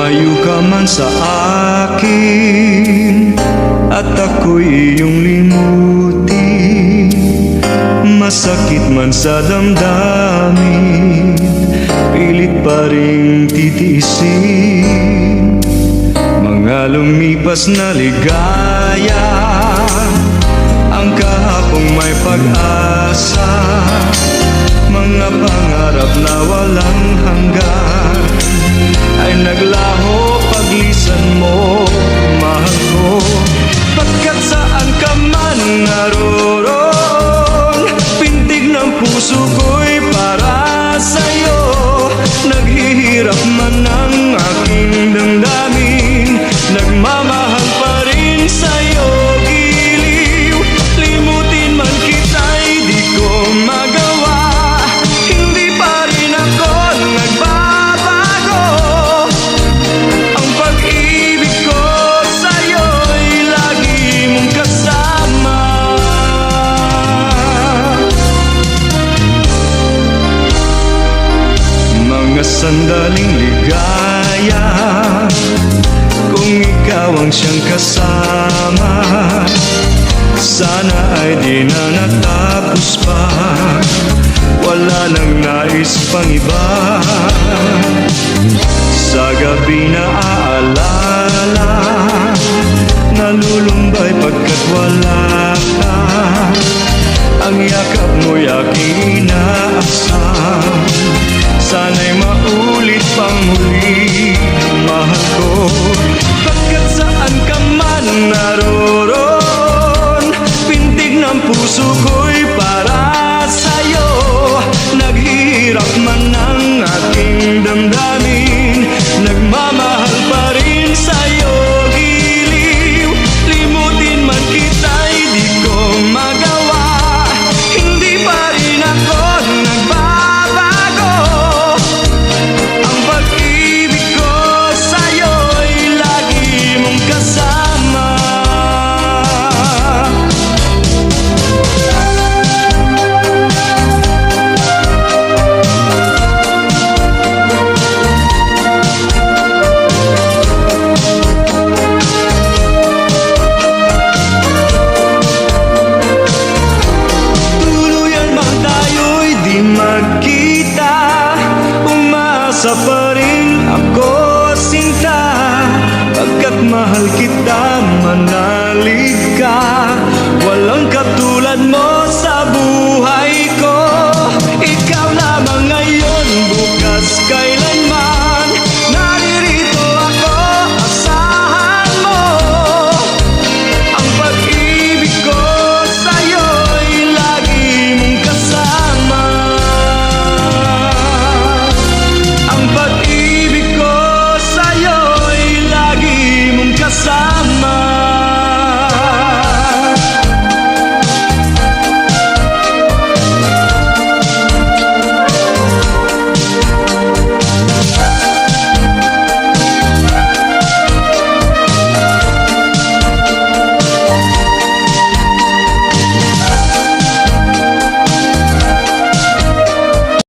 Lumayo ka man sa akin at ako'y iyong limutin. Masakit man sa damdamin, pilit pa ring titiisin. Mga lumipas na ligaya, ang kahapong may pag-asa. Mga pangarap na walang hanggan ay naglaho paglisan mo, mahal ko. Pagkat saan ka man naroon, pintig ng puso ko'y para sa'yo. Naghihirap man ang aking damdamin, nagmamahal pa rin sa'yo, giliw. Limutin man kita'y di ko magawa, hindi pa rin ako nagbabago. Ang pag-ibig ko sa'yo'y lagi mong kasama. Mga sandaling ligaya, kung ikaw ang siyang kasama, sana ay di na natapos pa, wala nang nais pang iba. Sa gabi na aalala, nalulumbay pagkat wala ka. Ang yakap mo'y aking inaasam, sana'y maulit pang muli, mahal ko. Pagkat saan ka man naroon, pintig ng puso ko'y para sa'yo. Naghihirap man ang aking damdamin,